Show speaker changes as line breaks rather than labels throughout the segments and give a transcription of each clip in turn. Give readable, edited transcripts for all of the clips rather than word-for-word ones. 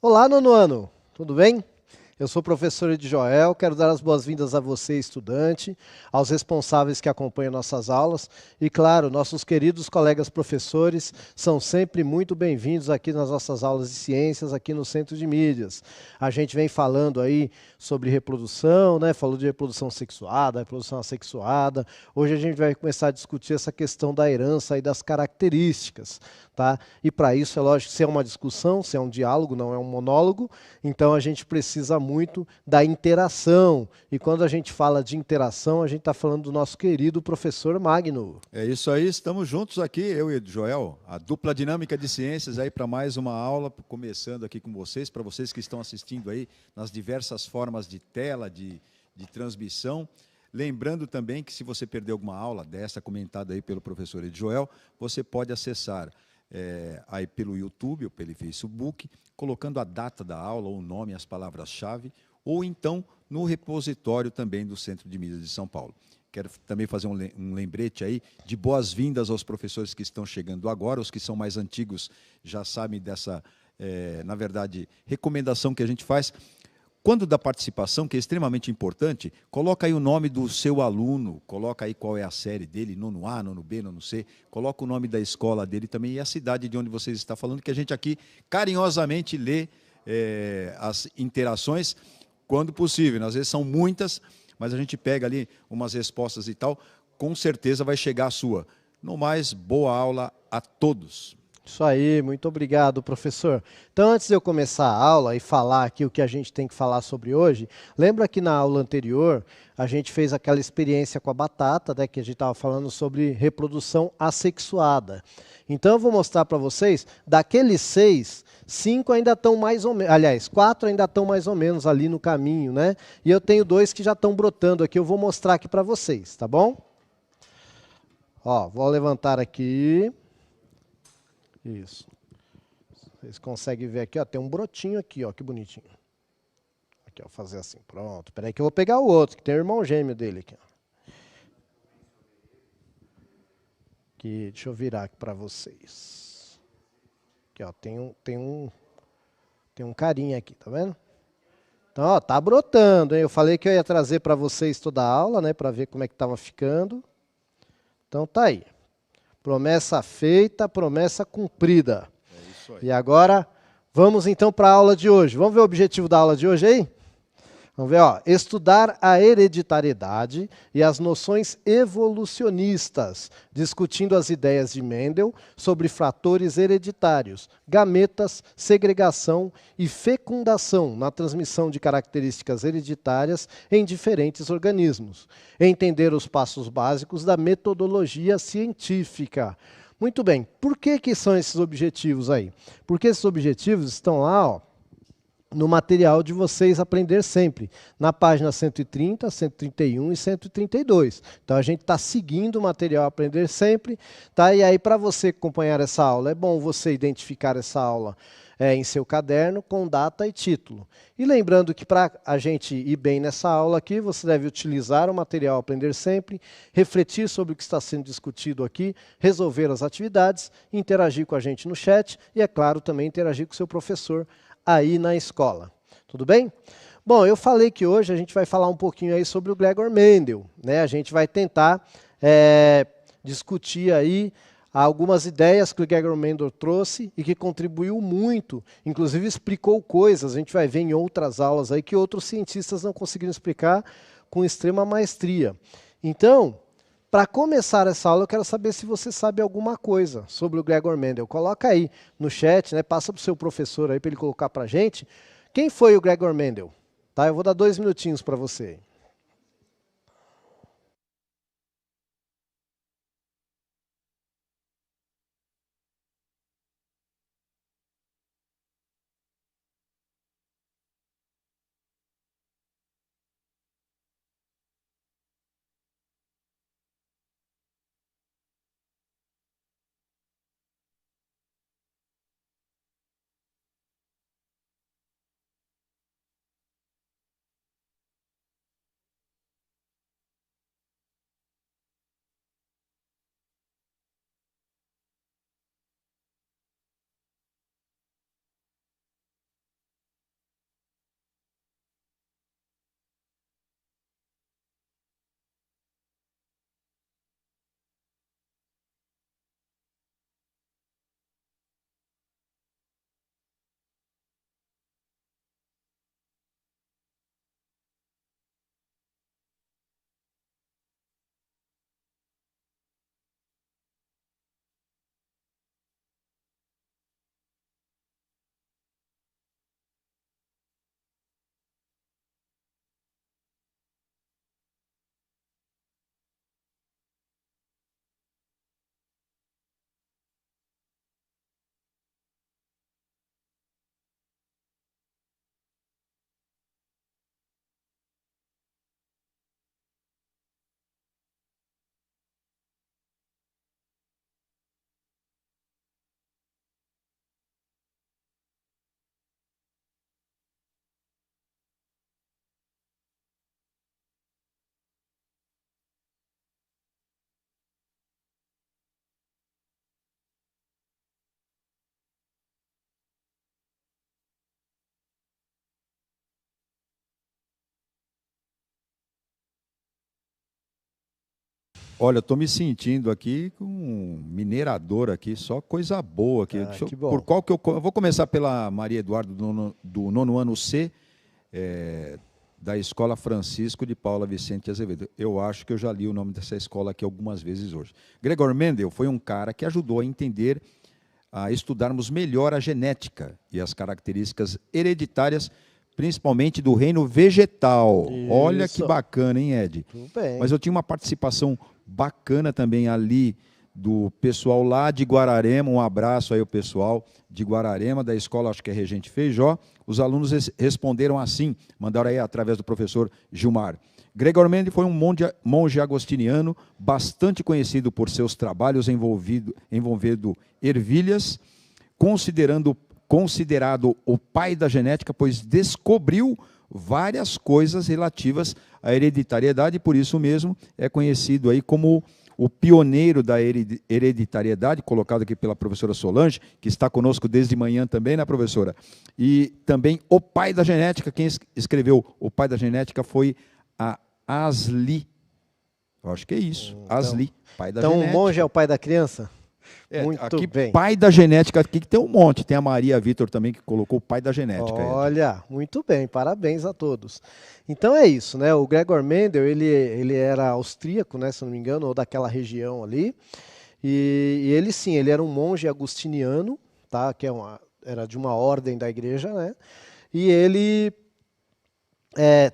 Olá, nono ano, tudo bem? Eu sou o professor Ed Joel, quero dar as boas-vindas a você, estudante, aos responsáveis que acompanham nossas aulas e, claro, nossos queridos colegas professores são sempre muito bem-vindos aqui nas nossas aulas de ciências, aqui no Centro de Mídias. A gente vem falando aí sobre reprodução, né? Falou de reprodução sexuada, reprodução assexuada. Hoje a gente vai começar a discutir essa questão da herança e das características, tá? E para isso, é lógico, se é uma discussão, se é um diálogo, não é um monólogo, então a gente precisa muito da interação. E quando a gente fala de interação, a gente está falando do nosso querido professor Magno.
É isso aí, estamos juntos aqui, eu e o Joel, a dupla dinâmica de ciências aí para mais uma aula, começando aqui com vocês, para vocês que estão assistindo aí nas diversas formas de tela, de transmissão. Lembrando também que se você perdeu alguma aula dessa comentada aí pelo professor Ed Joel, você pode acessar aí pelo YouTube ou pelo Facebook, colocando a data da aula, o nome, as palavras-chave, ou então no repositório também do Centro de Mídias de São Paulo. Quero também fazer um lembrete aí de boas-vindas aos professores que estão chegando agora, os que são mais antigos já sabem dessa, na verdade, recomendação que a gente faz. Quando da participação, que é extremamente importante, coloca aí o nome do seu aluno, coloca aí qual é a série dele, nono A, nono B, nono C, coloca o nome da escola dele também e a cidade de onde vocês estão falando, que a gente aqui carinhosamente lê as interações quando possível. Às vezes são muitas, mas a gente pega ali umas respostas e tal, com certeza vai chegar a sua. No mais, boa aula a todos.
Isso aí, muito obrigado, professor. Então, antes de eu começar a aula e falar aqui o que a gente tem que falar sobre hoje, lembra que na aula anterior a gente fez aquela experiência com a batata, né, que a gente estava falando sobre reprodução assexuada. Então, eu vou mostrar para vocês, daqueles 6, 5 ainda estão mais ou menos, aliás, 4 ainda estão mais ou menos ali no caminho, né? E eu tenho 2 que já estão brotando aqui, eu vou mostrar aqui para vocês, tá bom? Ó, vou levantar aqui. Isso. Vocês conseguem ver aqui, ó, tem um brotinho aqui, ó, que bonitinho. Aqui, ó, fazer assim, pronto. Espera aí que eu vou pegar o outro, que tem o irmão gêmeo dele aqui, ó. Aqui, deixa eu virar aqui para vocês. Aqui, ó, tem um carinha aqui, tá vendo? Então, ó, tá brotando, hein? Eu falei que eu ia trazer para vocês toda a aula, né, para ver como é que tava ficando. Então tá aí. Promessa feita, promessa cumprida.
É isso aí.
E agora, vamos então para a aula de hoje. Vamos ver o objetivo da aula de hoje aí? Vamos ver, ó, estudar a hereditariedade e as noções evolucionistas, discutindo as ideias de Mendel sobre fatores hereditários, gametas, segregação e fecundação na transmissão de características hereditárias em diferentes organismos. Entender os passos básicos da metodologia científica. Muito bem, por que são esses objetivos aí? Porque esses objetivos estão lá, ó, no material de vocês aprender sempre, na página 130, 131 e 132. Então a gente está seguindo o material aprender sempre, tá? E aí para você acompanhar essa aula, é bom você identificar essa aula em seu caderno com data e título. E lembrando que para a gente ir bem nessa aula aqui, você deve utilizar o material aprender sempre, refletir sobre o que está sendo discutido aqui, resolver as atividades, interagir com a gente no chat e, é claro, também interagir com o seu professor aí na escola. Tudo bem? Bom, eu falei que hoje a gente vai falar um pouquinho aí sobre o Gregor Mendel, né? A gente vai tentar discutir aí algumas ideias que o Gregor Mendel trouxe e que contribuiu muito, inclusive explicou coisas, a gente vai ver em outras aulas aí que outros cientistas não conseguiram explicar com extrema maestria. Então, para começar essa aula, eu quero saber se você sabe alguma coisa sobre o Gregor Mendel. Coloca aí no chat, né? Passa para o seu professor aí para ele colocar para a gente. Quem foi o Gregor Mendel? Tá? Eu vou dar 2 minutinhos para você.
Olha, eu estou me sentindo aqui com um minerador aqui, só coisa boa aqui.
Que bom.
Por qual que eu vou começar pela Maria Eduardo do nono ano C, da Escola Francisco de Paula Vicente Azevedo. Eu acho que eu já li o nome dessa escola aqui algumas vezes hoje. Gregor Mendel foi um cara que ajudou a entender, a estudarmos melhor a genética e as características hereditárias, principalmente do reino vegetal.
Isso.
Olha que bacana, hein, Ed?
Tudo bem.
Mas eu tinha uma participação bacana também ali do pessoal lá de Guararema. Um abraço aí ao pessoal de Guararema, da escola, acho que é Regente Feijó. Os alunos responderam assim, mandaram aí através do professor Gilmar. Gregor Mendel foi um monge agostiniano, bastante conhecido por seus trabalhos envolvendo ervilhas, considerado o pai da genética, pois descobriu várias coisas relativas à hereditariedade, e por isso mesmo é conhecido aí como o pioneiro da hereditariedade, colocado aqui pela professora Solange, que está conosco desde manhã também, né, professora? E também o pai da genética. Quem escreveu o pai da genética foi a Asli. Eu acho que é isso, então, Asli, pai da genética.
Então o monge é o pai da criança?
Muito aqui, bem. Pai da genética, aqui que tem um monte. Tem a Maria Vitor também, que colocou o pai da genética.
Olha, muito bem, parabéns a todos. Então é isso, né? O Gregor Mendel, ele era austríaco, né, se não me engano, ou daquela região ali. E ele sim, ele era um monge agostiniano, tá? Que era de uma ordem da igreja, né? E ele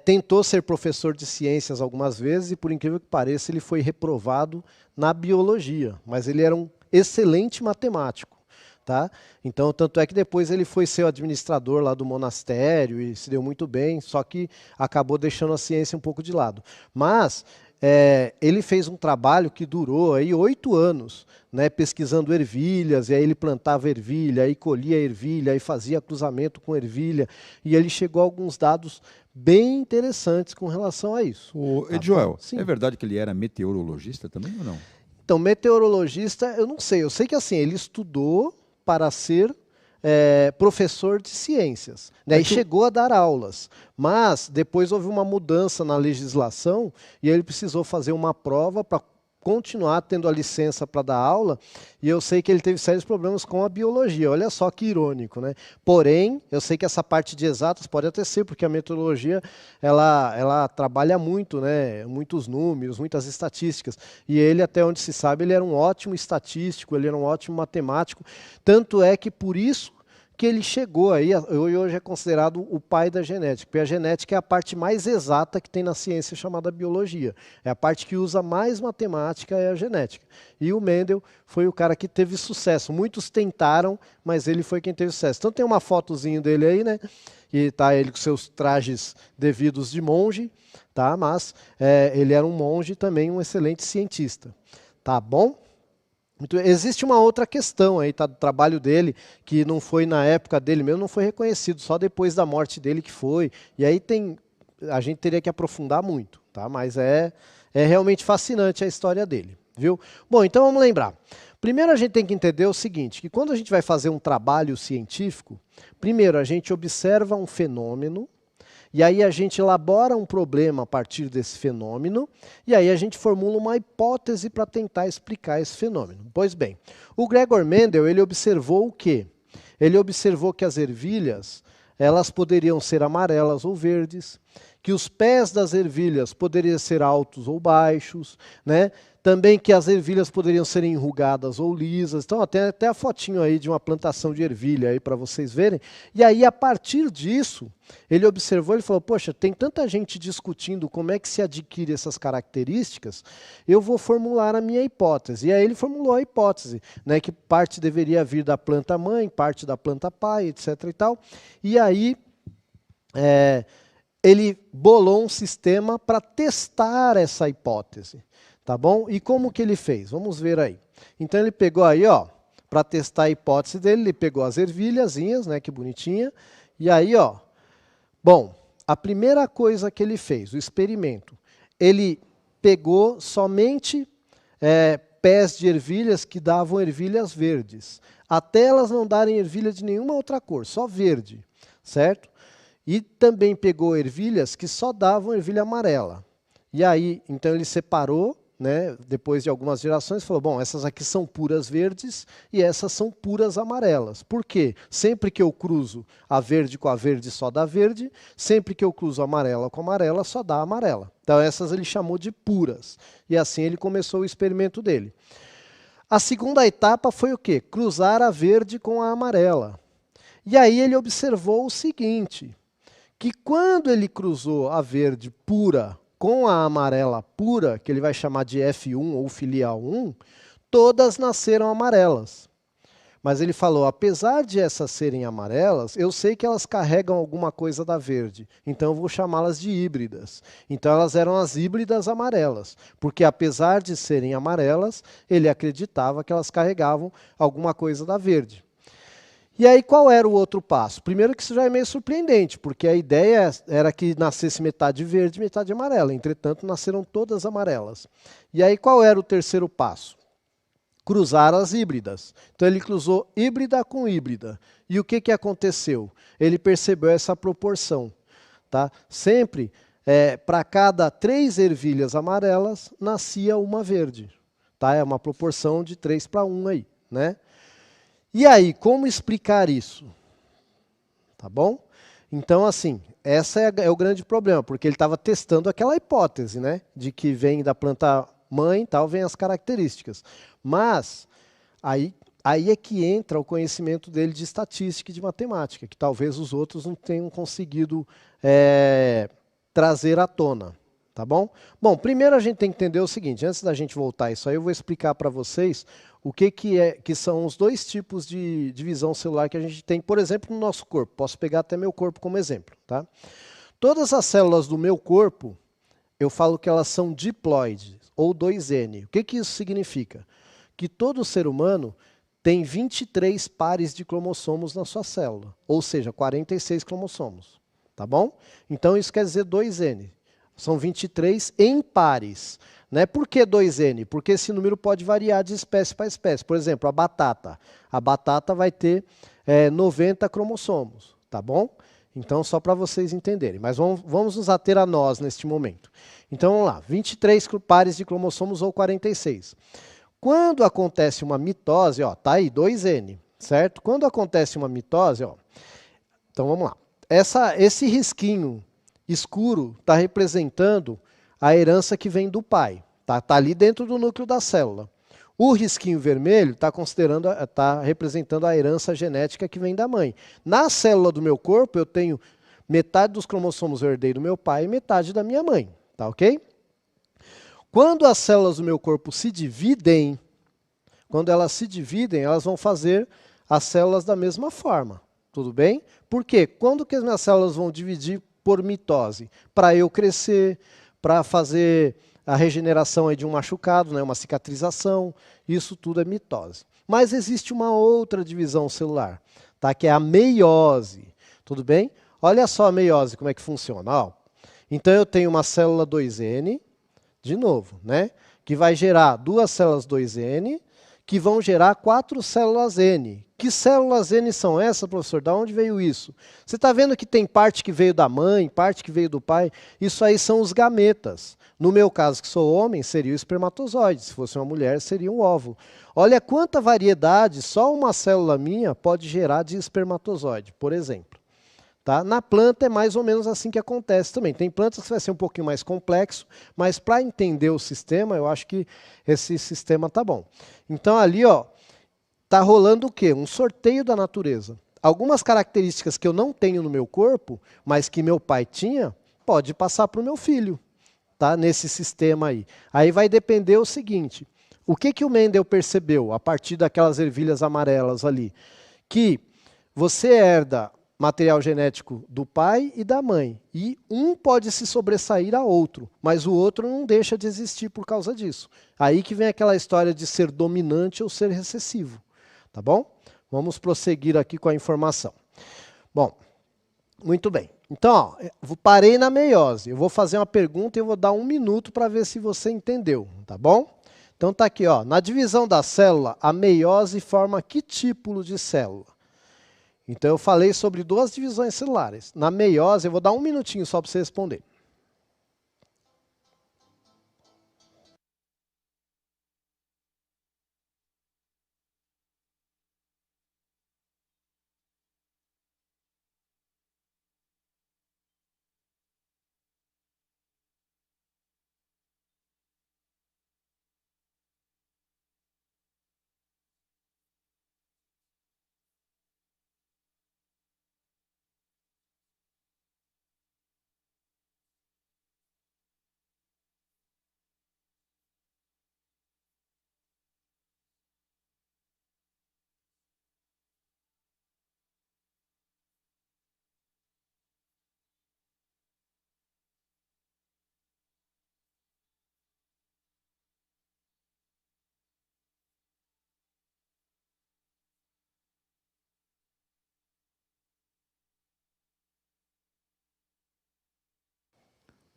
tentou ser professor de ciências algumas vezes e, por incrível que pareça, ele foi reprovado na biologia. Mas ele era um excelente matemático, tá? Então, tanto é que depois ele foi ser o administrador lá do monastério e se deu muito bem, só que acabou deixando a ciência um pouco de lado. Mas ele fez um trabalho que durou aí 8 anos, né, pesquisando ervilhas, e aí ele plantava ervilha, aí colhia ervilha, aí fazia cruzamento com ervilha, e ele chegou a alguns dados bem interessantes com relação a isso.
O Edjoel, é verdade que ele era meteorologista também ou não?
Então, meteorologista, eu não sei. Eu sei que assim, ele estudou para ser professor de ciências, né? E chegou a dar aulas. Mas depois houve uma mudança na legislação e ele precisou fazer uma prova para continuar tendo a licença para dar aula, e eu sei que ele teve sérios problemas com a biologia. Olha só que irônico, né? Porém, eu sei que essa parte de exatas pode até ser, porque a meteorologia ela trabalha muito, né? Muitos números, muitas estatísticas. E ele, até onde se sabe, ele era um ótimo estatístico, ele era um ótimo matemático. Tanto é que por isso que ele chegou aí, hoje é considerado o pai da genética, porque a genética é a parte mais exata que tem na ciência chamada biologia. É a parte que usa mais matemática, é a genética. E o Mendel foi o cara que teve sucesso. Muitos tentaram, mas ele foi quem teve sucesso. Então tem uma fotozinha dele aí, né? E tá ele com seus trajes devidos de monge, tá? Mas ele era um monge também, um excelente cientista. Tá bom? Existe uma outra questão aí, tá, do trabalho dele, que não foi na época dele mesmo, não foi reconhecido, só depois da morte dele que foi. E aí a gente teria que aprofundar muito, tá? Mas é realmente fascinante a história dele, viu? Bom, então vamos lembrar. Primeiro a gente tem que entender o seguinte, que quando a gente vai fazer um trabalho científico, primeiro a gente observa um fenômeno, e aí a gente elabora um problema a partir desse fenômeno, e aí a gente formula uma hipótese para tentar explicar esse fenômeno. Pois bem, o Gregor Mendel, ele observou o quê? Ele observou que as ervilhas, elas poderiam ser amarelas ou verdes, que os pés das ervilhas poderiam ser altos ou baixos, né? Também que as ervilhas poderiam ser enrugadas ou lisas. Então, tem até a fotinho aí de uma plantação de ervilha aí para vocês verem. E aí, a partir disso, ele observou, ele falou, poxa, tem tanta gente discutindo como é que se adquire essas características, eu vou formular a minha hipótese. E aí ele formulou a hipótese, né, que parte deveria vir da planta mãe, parte da planta pai, etc. e tal. E aí ele bolou um sistema para testar essa hipótese. Tá bom? E como que ele fez? Vamos ver aí. Então ele pegou aí, ó, para testar a hipótese dele, ele pegou as ervilhazinhas, né, que bonitinha. E aí, ó, bom, a primeira coisa que ele fez, o experimento, ele pegou somente pés de ervilhas que davam ervilhas verdes, até elas não darem ervilha de nenhuma outra cor, só verde, certo? E também pegou ervilhas que só davam ervilha amarela. E aí, então ele separou, né, depois de algumas gerações, falou, bom, essas aqui são puras verdes e essas são puras amarelas. Por quê? Sempre que eu cruzo a verde com a verde, só dá verde. Sempre que eu cruzo a amarela com a amarela, só dá amarela. Então essas ele chamou de puras. E assim ele começou o experimento dele. A segunda etapa foi o quê? Cruzar a verde com a amarela. E aí ele observou o seguinte, que quando ele cruzou a verde pura com a amarela pura, que ele vai chamar de F1 ou filial 1, todas nasceram amarelas. Mas ele falou, apesar de essas serem amarelas, eu sei que elas carregam alguma coisa da verde, então eu vou chamá-las de híbridas. Então elas eram as híbridas amarelas, porque apesar de serem amarelas, ele acreditava que elas carregavam alguma coisa da verde. E aí qual era o outro passo? Primeiro que isso já é meio surpreendente, porque a ideia era que nascesse metade verde e metade amarela. Entretanto, nasceram todas amarelas. E aí qual era o terceiro passo? Cruzar as híbridas. Então ele cruzou híbrida com híbrida. E o que aconteceu? Ele percebeu essa proporção. Tá? Sempre, para cada 3 ervilhas amarelas, nascia uma verde. Tá? É uma proporção de 3 para 1 aí, né? E aí, como explicar isso? Tá bom? Então, assim, esse é o grande problema, porque ele estava testando aquela hipótese, né? De que vem da planta mãe, tal, vem as características. Mas, aí é que entra o conhecimento dele de estatística e de matemática, que talvez os outros não tenham conseguido trazer à tona. Tá bom? Bom, primeiro a gente tem que entender o seguinte, antes da gente voltar a isso aí, eu vou explicar para vocês o que são os 2 tipos de divisão celular que a gente tem, por exemplo, no nosso corpo. Posso pegar até meu corpo como exemplo. Tá? Todas as células do meu corpo, eu falo que elas são diploides, ou 2N. O que isso significa? Que todo ser humano tem 23 pares de cromossomos na sua célula, ou seja, 46 cromossomos. Tá bom? Então isso quer dizer 2N. São 23 em pares. Né? Por que 2N? Porque esse número pode variar de espécie para espécie. Por exemplo, a batata. A batata vai ter 90 cromossomos. Tá bom? Então, só para vocês entenderem. Mas vamos nos ater a nós neste momento. Então, vamos lá. 23 pares de cromossomos ou 46. Quando acontece uma mitose, ó, tá aí, 2N. Certo? Quando acontece uma mitose, ó, então vamos lá. Esse risquinho escuro está representando a herança que vem do pai. Tá ali dentro do núcleo da célula. O risquinho vermelho está representando a herança genética que vem da mãe. Na célula do meu corpo, eu tenho metade dos cromossomos eu herdei do meu pai e metade da minha mãe. Tá ok? Quando as células do meu corpo se dividem, elas vão fazer as células da mesma forma. Tudo bem? Por quê? Quando que as minhas células vão dividir por mitose? Para eu crescer, para fazer a regeneração aí de um machucado, né, uma cicatrização, isso tudo é mitose. Mas existe uma outra divisão celular, tá, que é a meiose. Tudo bem? Olha só a meiose, como é que funciona. Ó, então eu tenho uma célula 2N, de novo, né, que vai gerar 2 células 2N, que vão gerar 4 células N. Que células N são essas, professor? Da onde veio isso? Você está vendo que tem parte que veio da mãe, parte que veio do pai? Isso aí são os gametas. No meu caso, que sou homem, seria o espermatozoide. Se fosse uma mulher, seria um óvulo. Olha quanta variedade só uma célula minha pode gerar de espermatozoide, por exemplo. Tá? Na planta é mais ou menos assim que acontece também. Tem plantas que vai ser um pouquinho mais complexo, mas para entender o sistema, eu acho que esse sistema tá bom. Então ali, ó, tá rolando o quê? Um sorteio da natureza. Algumas características que eu não tenho no meu corpo, mas que meu pai tinha, pode passar para o meu filho, tá? Nesse sistema aí. Aí vai depender o seguinte, o que o Mendel percebeu a partir daquelas ervilhas amarelas ali? Que você herda material genético do pai e da mãe. E um pode se sobressair a outro, mas o outro não deixa de existir por causa disso. Aí que vem aquela história de ser dominante ou ser recessivo. Tá bom? Vamos prosseguir aqui com a informação. Bom, muito bem. Então, ó, parei na meiose. Eu vou fazer uma pergunta e eu vou dar 1 minuto para ver se você entendeu. Tá bom? Então tá aqui, ó. Na divisão da célula, a meiose forma que tipo de célula? Então eu falei sobre 2 divisões celulares. Na meiose, eu vou dar 1 minutinho só para você responder.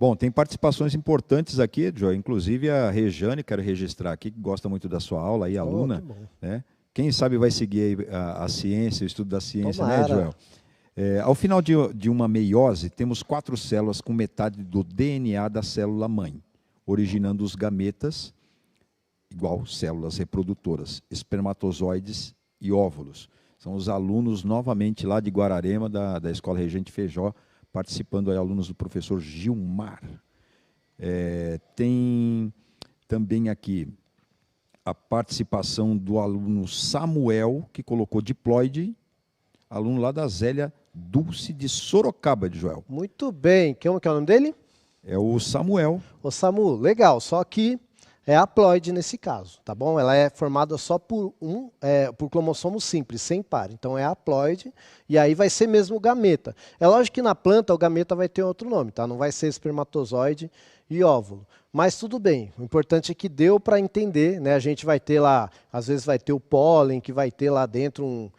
Bom, tem participações importantes aqui, Joe, inclusive a Rejane, quero registrar aqui, que gosta muito da sua aula, aí, aluna,
que bom.
né? Quem sabe vai seguir aí a ciência, o estudo da ciência, né,
Tomara.
Joel? Ao final de uma meiose, temos 4 células com metade do DNA da célula-mãe, originando os gametas, igual células reprodutoras, espermatozoides e óvulos. São os alunos, novamente, lá de Guararema, da Escola Regente Feijó, participando aí, alunos do professor Gilmar. Tem também aqui a participação do aluno Samuel, que colocou diploide, aluno lá da Zélia Dulce de Sorocaba, de Joel.
Muito bem. Como que é o nome dele?
É o Samuel.
Ô Samu, legal, só que é haploide nesse caso, tá bom? Ela é formada só por por cromossomo simples, sem par. Então é haploide e aí vai ser mesmo o gameta. É lógico que na planta o gameta vai ter outro nome, tá? Não vai ser espermatozoide e óvulo. Mas tudo bem, o importante é que deu para entender, né? A gente vai ter lá, às vezes vai ter o pólen, que vai ter lá dentro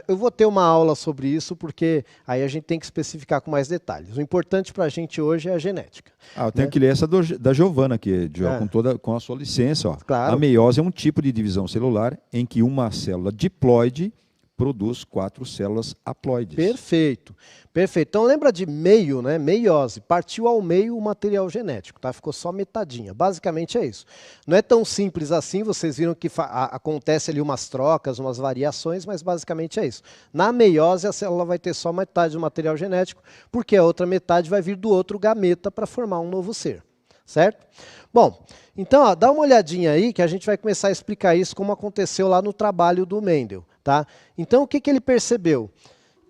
eu vou ter uma aula sobre isso, porque aí a gente tem que especificar com mais detalhes. O importante para a gente hoje é a genética.
Eu tenho que ler essa da Giovana aqui, Joel, com a sua licença. Ó.
Claro.
A meiose é um tipo de divisão celular em que uma célula diploide produz 4 células haploides.
Perfeito. Perfeito. Então lembra de meio, né? Meiose. Partiu ao meio o material genético, tá? Ficou só metadinha. Basicamente é isso. Não é tão simples assim, vocês viram que acontece ali umas trocas, umas variações, mas basicamente é isso. Na meiose a célula vai ter só metade do material genético, porque a outra metade vai vir do outro gameta para formar um novo ser. Certo? Bom, então dá uma olhadinha aí que a gente vai começar a explicar isso como aconteceu lá no trabalho do Mendel. Tá? Então o que ele percebeu?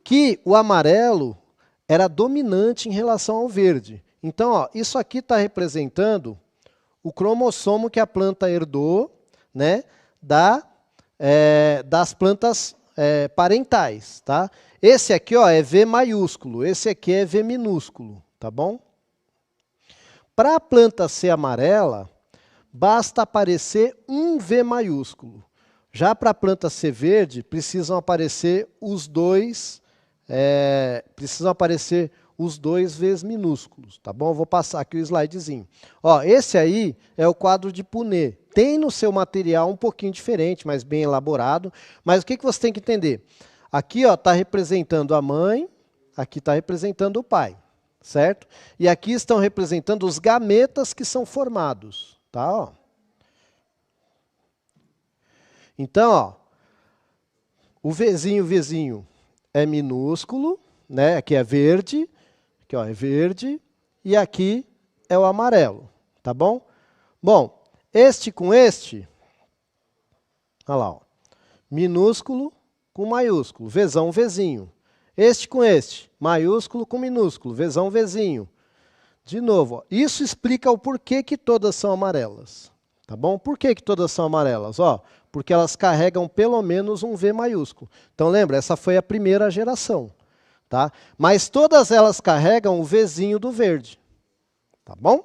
Que o amarelo era dominante em relação ao verde. Então isso aqui está representando o cromossomo que a planta herdou, né, das plantas parentais. Tá? Esse aqui é V maiúsculo, esse aqui é V minúsculo. Tá bom? Para a planta ser amarela, basta aparecer um V maiúsculo. Já para a planta ser verde, precisam aparecer os dois Vs minúsculos, tá bom? Eu vou passar aqui o slidezinho. Esse aí é o quadro de Punnett. Tem no seu material um pouquinho diferente, mas bem elaborado. Mas o que você tem que entender? Aqui está representando a mãe, aqui está representando o pai. Certo? E aqui estão representando os gametas que são formados. Tá? Então, o Vzinho é minúsculo, né? Aqui é verde, aqui é verde, e aqui é o amarelo. Tá bom? Bom, este com este, olha lá, minúsculo com maiúsculo, Vzão, Vzinho. Este com este, maiúsculo com minúsculo, Vzão, Vzinho. De novo, isso explica o porquê que todas são amarelas. Tá bom? Por que todas são amarelas? Porque elas carregam pelo menos um V maiúsculo. Então lembra, essa foi a primeira geração. Tá? Mas todas elas carregam o Vzinho do verde. Tá bom?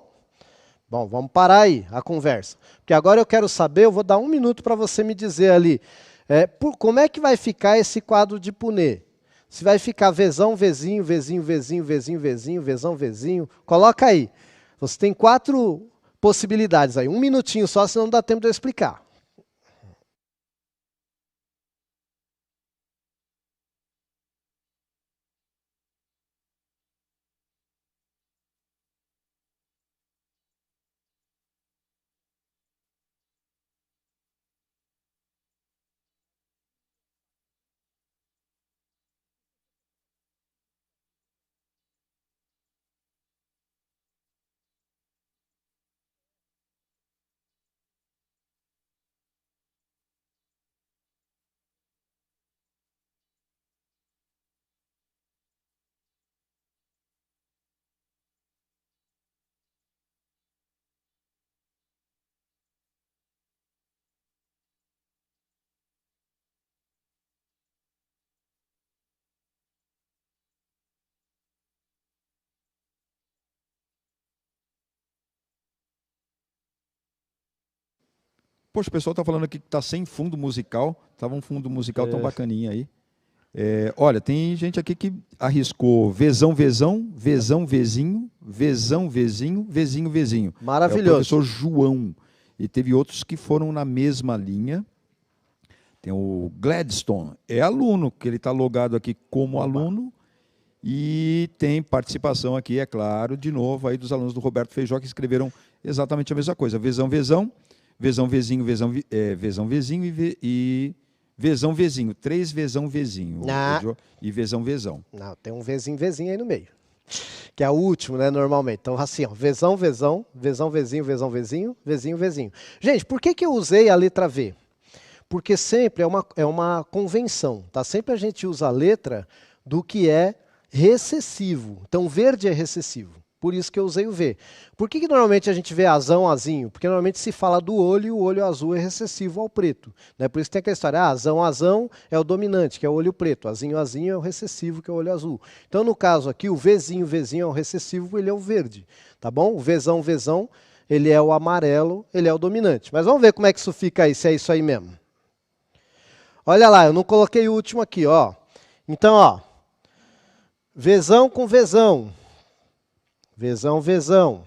Bom, vamos parar aí a conversa. Porque agora eu quero saber, eu vou dar 1 minuto para você me dizer ali, como é que vai ficar esse quadro de Punnett? Se vai ficar Vzão, Vzinho, Vzinho, Vzinho, Vzinho, Vzinho, Vzão, Vzinho. Coloca aí. Você tem 4 possibilidades aí. 1 minutinho só, senão não dá tempo de eu explicar.
Poxa, o pessoal está falando aqui que está sem fundo musical. Estava um fundo musical tão bacaninha aí. Olha, tem gente aqui que arriscou Vzão, Vzão, Vzão, Vzinho, Vzão, Vzinho, Vzinho, Vzinho.
Maravilhoso.
É o professor João. E teve outros que foram na mesma linha. Tem o Gladstone, é aluno, que ele está logado aqui como aluno. E tem participação aqui, é claro, de novo, aí dos alunos do Roberto Feijó, que escreveram exatamente a mesma coisa. Vzão, Vzão, Vzão, Vzinho, Vzão, Vzinho e Vzão, Vzinho. 3 Vzão, Vzinho. E Vzão, Vzão.
Não, tem um Vzinho aí no meio. Que é o último, né, normalmente. Então, assim, ó, Vzão, Vzão, Vzão, Vzinho, Vzão, Vzinho, Vzinho, Vzinho. Gente, por que eu usei a letra V? Porque sempre é uma convenção, tá? Sempre a gente usa a letra do que é recessivo. Então, verde é recessivo. Por isso que eu usei o V. Por que normalmente a gente vê azão, azinho? Porque normalmente se fala do olho e o olho azul é recessivo ao preto. Né? Por isso tem aquela história, azão, azão é o dominante, que é o olho preto. Azinho, azinho é o recessivo, que é o olho azul. Então, no caso aqui, o Vzinho, Vzinho é o recessivo, ele é o verde. Tá bom? O Vzão, Vzão, ele é o amarelo, ele é o dominante. Mas vamos ver como é que isso fica aí, se é isso aí mesmo. Olha lá, eu não coloquei o último aqui, ó. Então, ó. Vzão com Vzão. Vzão, Vzão.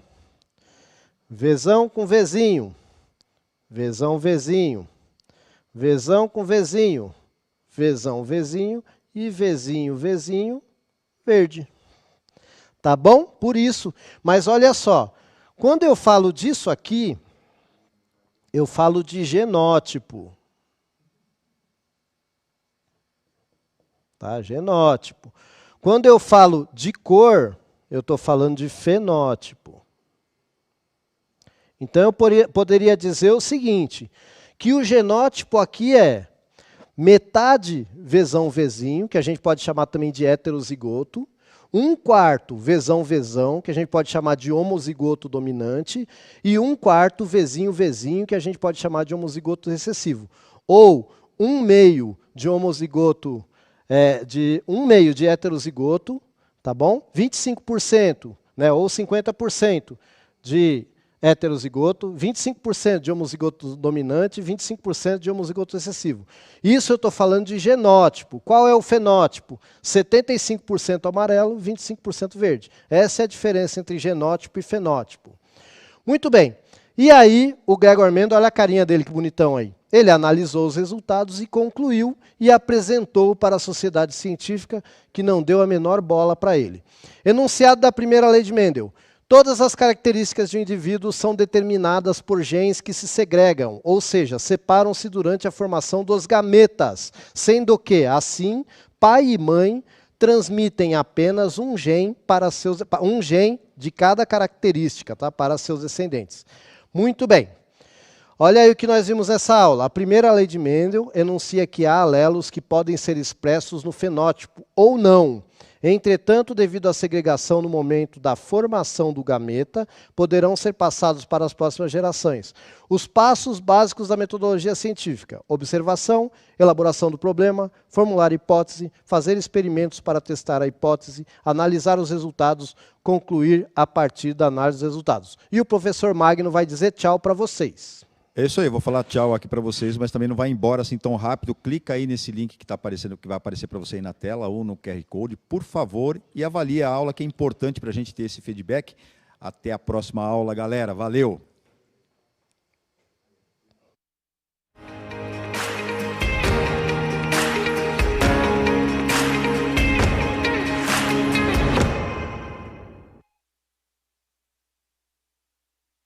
Vzão com Vzinho. Vzão, Vzinho. Vzão com Vzinho. Vzão, Vzinho. E Vzinho, Vzinho, verde. Tá bom? Por isso. Mas olha só. Quando eu falo disso aqui, eu falo de genótipo. Tá? Genótipo. Quando eu falo de cor, eu estou falando de fenótipo. Então, eu poderia dizer o seguinte, que o genótipo aqui é metade Vzão, Vzinho, que a gente pode chamar também de heterozigoto, 1/4 Vzão, Vzão, que a gente pode chamar de homozigoto dominante, e 1/4 Vzinho, Vzinho, que a gente pode chamar de homozigoto recessivo. Ou 1/2 de homozigoto, de 1/2 de heterozigoto, tá bom? 25%, né, ou 50% de heterozigoto, 25% de homozigoto dominante e 25% de homozigoto recessivo. Isso eu estou falando de genótipo. Qual é o fenótipo? 75% amarelo, 25% verde. Essa é a diferença entre genótipo e fenótipo. Muito bem. E aí, o Gregor Mendel, olha a carinha dele, que bonitão aí. Ele analisou os resultados e concluiu e apresentou para a sociedade científica, que não deu a menor bola para ele. Enunciado da primeira lei de Mendel. Todas as características de um indivíduo são determinadas por genes que se segregam, ou seja, separam-se durante a formação dos gametas, sendo que, assim, pai e mãe transmitem apenas um gene de cada característica, tá, para seus descendentes. Muito bem. Olha aí o que nós vimos nessa aula. A primeira lei de Mendel enuncia que há alelos que podem ser expressos no fenótipo ou não. Entretanto, devido à segregação no momento da formação do gameta, poderão ser passados para as próximas gerações. Os passos básicos da metodologia científica: observação, elaboração do problema, formular hipótese, fazer experimentos para testar a hipótese, analisar os resultados, concluir a partir da análise dos resultados. E o professor Magno vai dizer tchau para vocês.
É isso aí, eu vou falar tchau aqui para vocês, mas também não vai embora assim tão rápido. Clica aí nesse link que está aparecendo, que vai aparecer para você aí na tela ou no QR Code, por favor, e avalie a aula, que é importante para a gente ter esse feedback. Até a próxima aula, galera. Valeu!